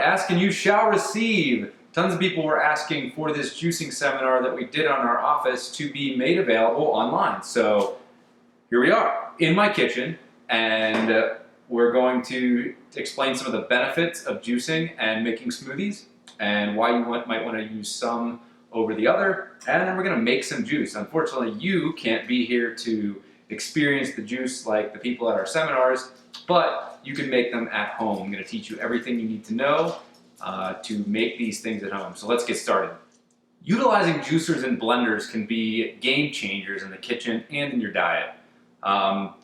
ask and you shall receive. Tons of people were asking for this juicing seminar that we did on our office to be made available online. So here we are in my kitchen, and we're going to explain some of the benefits of juicing and making smoothies and why you might want to use some over the other. And then we're going to make some juice. Unfortunately, you can't be here to experience the juice like the people at our seminars, but you can make them at home. I'm going to teach you everything you need to know to make these things at home. So let's get started. Utilizing juicers and blenders can be game changers in the kitchen and in your diet.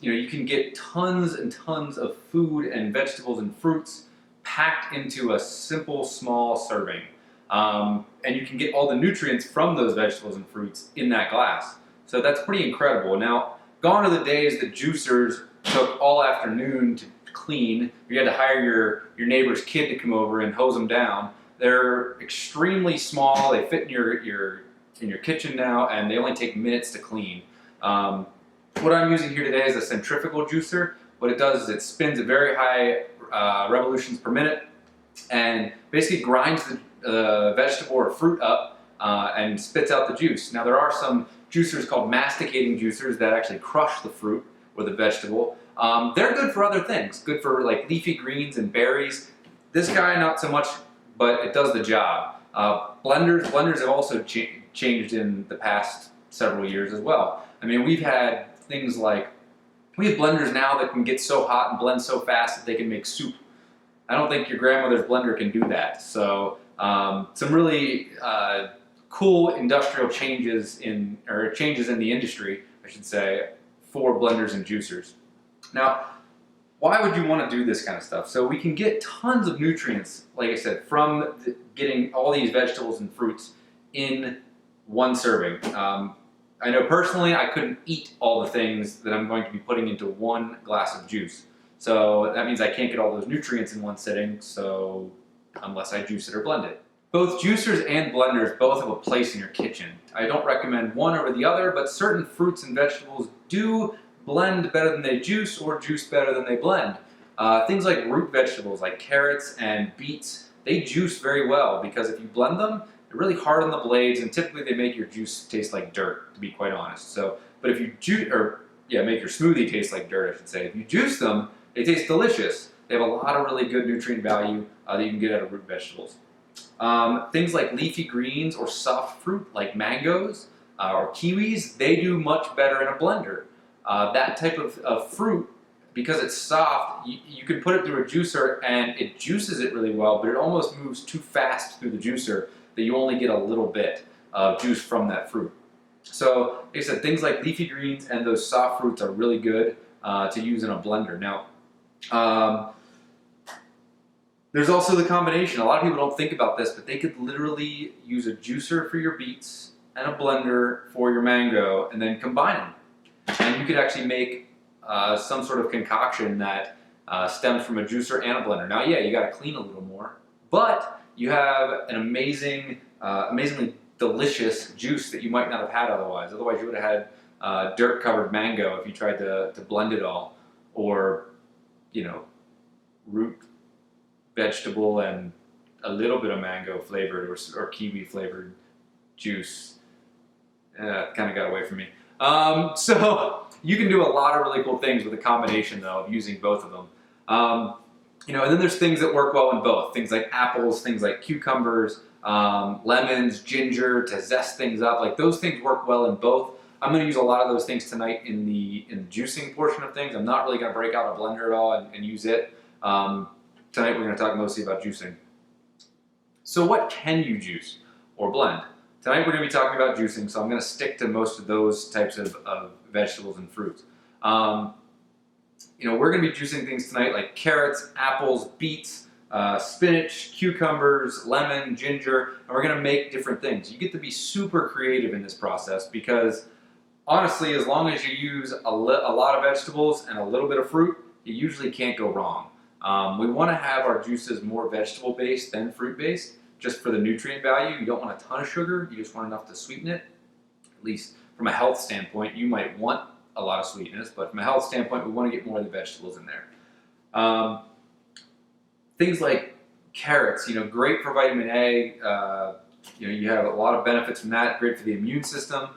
You can get tons and tons of food and vegetables and fruits packed into a simple, small serving. And you can get all the nutrients from those vegetables and fruits in that glass. So that's pretty incredible. Now, gone are the days that juicers took all afternoon to clean. You had to hire your neighbor's kid to come over and hose them down. They're extremely small. They fit in your kitchen now, and they only take minutes to clean. What I'm using here today is a centrifugal juicer. What it does is it spins at very high revolutions per minute and basically grinds the vegetable or fruit up and spits out the juice. Now, there are some juicers called masticating juicers that actually crush the fruit or the vegetable. They're good for other things, good for like leafy greens and berries. This guy, not so much, but it does the job. Blenders have also changed in the past several years as well. I mean, we have blenders now that can get so hot and blend so fast that they can make soup. I don't think your grandmother's blender can do that. So some really cool industrial changes in the industry, I should say, for blenders and juicers. Now, why would you want to do this kind of stuff? So we can get tons of nutrients, like I said, from getting all these vegetables and fruits in one serving. I know personally I couldn't eat all the things that I'm going to be putting into one glass of juice. So that means I can't get all those nutrients in one sitting, so unless I juice it or blend it. Both juicers and blenders both have a place in your kitchen. I don't recommend one over the other, but certain fruits and vegetables do blend better than they juice or juice better than they blend. Things like root vegetables like carrots and beets, they juice very well because if you blend them, they're really hard on the blades and typically they make your juice taste like dirt, to be quite honest. But if you make your smoothie taste like dirt, I should say. If you juice them, they taste delicious. They have a lot of really good nutrient value that you can get out of root vegetables. Things like leafy greens or soft fruit like mangoes or kiwis, they do much better in a blender. That type of fruit, because it's soft, you can put it through a juicer and it juices it really well, but it almost moves too fast through the juicer that you only get a little bit of juice from that fruit. So, like I said, things like leafy greens and those soft fruits are really good to use in a blender. Now, there's also the combination. A lot of people don't think about this, but they could literally use a juicer for your beets and a blender for your mango and then combine them. And you could actually make some sort of concoction that stems from a juicer and a blender. Now, yeah, you got to clean a little more, but you have an amazingly delicious juice that you might not have had otherwise. Otherwise, you would have had dirt-covered mango if you tried to blend it all, or root vegetable and a little bit of mango flavored or kiwi flavored juice. Kind of got away from me. So you can do a lot of really cool things with a combination, though, of using both of them. And then there's things that work well in both. Things like apples, things like cucumbers, lemons, ginger to zest things up. Like those things work well in both. I'm going to use a lot of those things tonight in the juicing portion of things. I'm not really going to break out a blender at all and use it. Tonight we're going to talk mostly about juicing. So what can you juice or blend? Tonight we're going to be talking about juicing, so I'm going to stick to most of those types of vegetables and fruits. We're going to be juicing things tonight like carrots, apples, beets, spinach, cucumbers, lemon, ginger, and we're going to make different things. You get to be super creative in this process because honestly, as long as you use a lot of vegetables and a little bit of fruit, you usually can't go wrong. We want to have our juices more vegetable-based than fruit-based, just for the nutrient value. You don't want a ton of sugar, you just want enough to sweeten it. At least from a health standpoint, you might want a lot of sweetness, but from a health standpoint, we want to get more of the vegetables in there. Things like Carrots, great for vitamin A. You have a lot of benefits from that. Great for the immune system.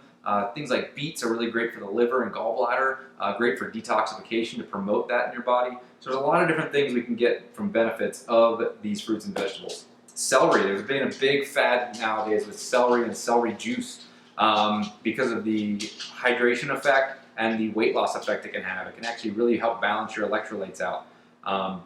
Things like beets are really great for the liver and gallbladder. Great for detoxification to promote that in your body. So there's a lot of different things we can get from benefits of these fruits and vegetables. Celery, there's been a big fad nowadays with celery and celery juice because of the hydration effect and the weight loss effect it can have. It can actually really help balance your electrolytes out. I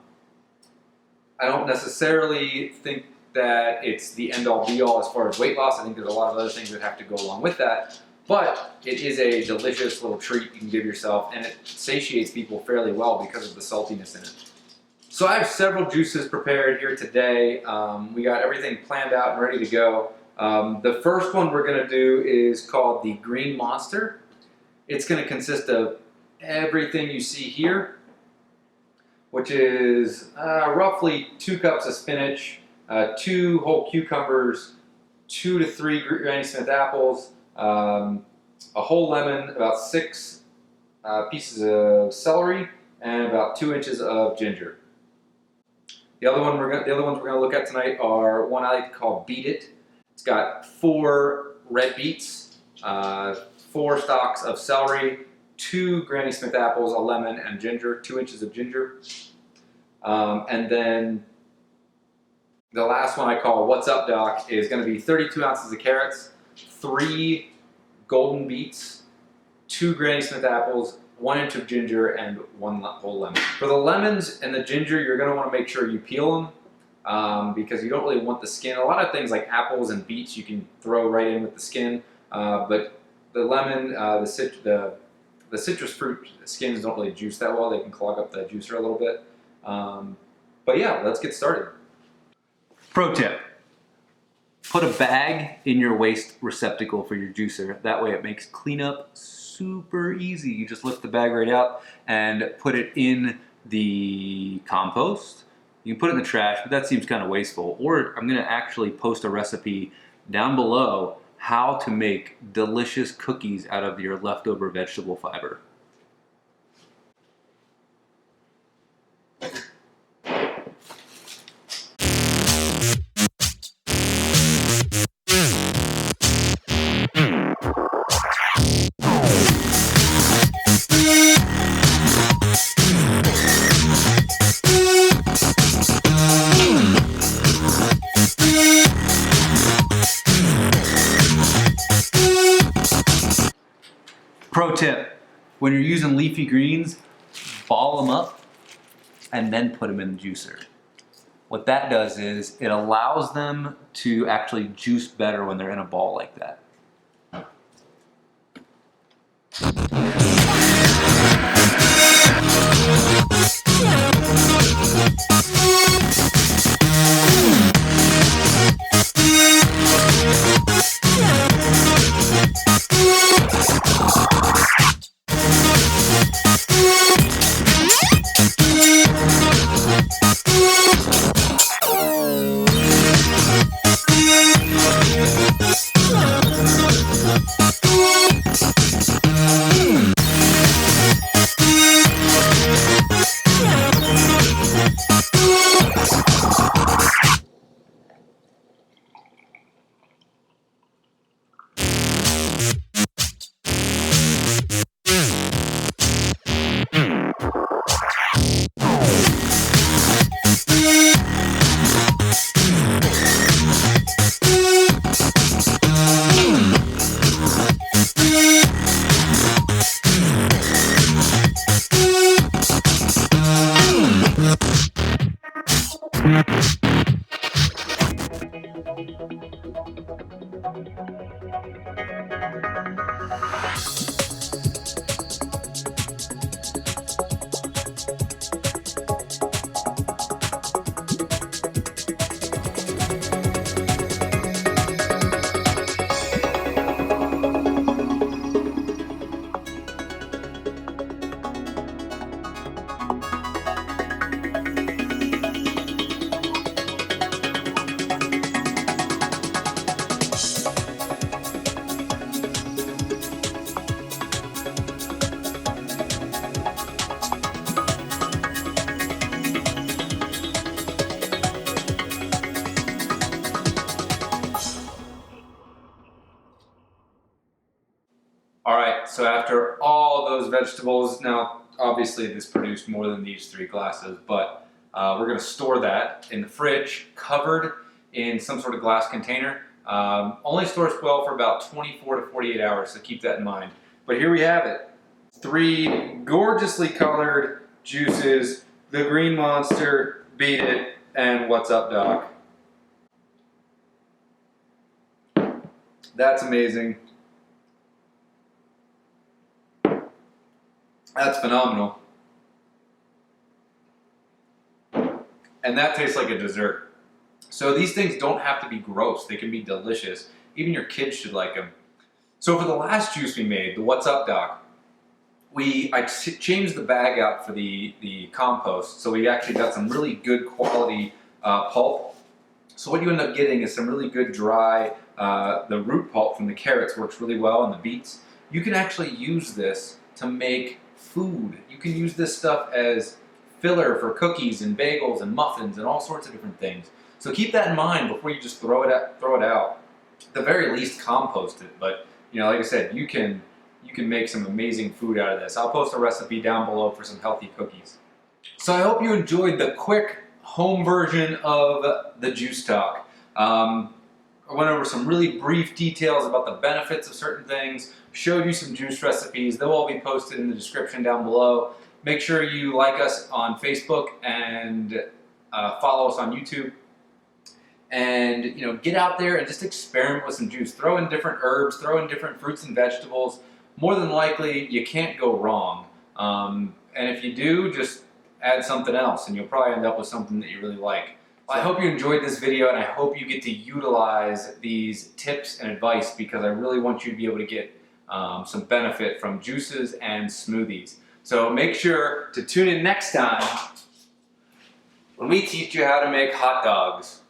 don't necessarily think that it's the end-all be-all as far as weight loss. I think there's a lot of other things that have to go along with that. But it is a delicious little treat you can give yourself, and it satiates people fairly well because of the saltiness in it. So I have several juices prepared here today. We got everything planned out and ready to go. The first one we're going to do is called the Green Monster. It's going to consist of everything you see here, which is roughly 2 cups of spinach, 2 whole cucumbers, 2 to 3 Granny Smith apples, a whole lemon, about 6 pieces of celery, and about 2 inches of ginger. The other ones we're going to look at tonight are one I like to call Beat It. It's got 4 red beets, 4 stalks of celery, 2 Granny Smith apples, a lemon, and ginger, 2 inches of ginger. And then the last one I call What's Up Doc is going to be 32 ounces of carrots, 3 golden beets, 2 Granny Smith apples, 1 inch of ginger, and 1 whole lemon. For the lemons and the ginger, you're going to want to make sure you peel them because you don't really want the skin. A lot of things like apples and beets you can throw right in with the skin, but the lemon, the citrus fruit skins don't really juice that well. They can clog up the juicer a little bit. But yeah, let's get started. Pro tip. Put a bag in your waste receptacle for your juicer. That way it makes cleanup super easy. You just lift the bag right out and put it in the compost. You can put it in the trash, but that seems kind of wasteful. Or I'm going to actually post a recipe down below how to make delicious cookies out of your leftover vegetable fiber. Pro tip, when you're using leafy greens, ball them up and then put them in the juicer. What that does is it allows them to actually juice better when they're in a ball like that. All right, so after all those vegetables, now obviously this produced more than these 3 glasses, but we're gonna store that in the fridge, covered in some sort of glass container. Only stores well for about 24 to 48 hours, so keep that in mind. But here we have it. 3 gorgeously colored juices, the Green Monster, Beat It, and What's Up Doc. That's amazing. That's phenomenal. And that tastes like a dessert. So these things don't have to be gross. They can be delicious. Even your kids should like them. So for the last juice we made, the What's Up Doc, I changed the bag out for the compost. So we actually got some really good quality pulp. So what you end up getting is some really good dry, the root pulp from the carrots works really well, and the beets. You can actually use this to make food. You can use this stuff as filler for cookies and bagels and muffins and all sorts of different things. So keep that in mind before you just throw it out. At the very least, compost it. But you know, like I said, you can make some amazing food out of this. I'll post a recipe down below for some healthy cookies. So I hope you enjoyed the quick home version of the juice talk. I went over some really brief details about the benefits of certain things, showed you some juice recipes. They'll all be posted in the description down below. Make sure you like us on Facebook and follow us on YouTube. And you know, get out there and just experiment with some juice. Throw in different herbs, throw in different fruits and vegetables. More than likely, you can't go wrong. And if you do, just add something else and you'll probably end up with something that you really like. I hope you enjoyed this video, and I hope you get to utilize these tips and advice, because I really want you to be able to get some benefit from juices and smoothies. So make sure to tune in next time when we teach you how to make hot dogs.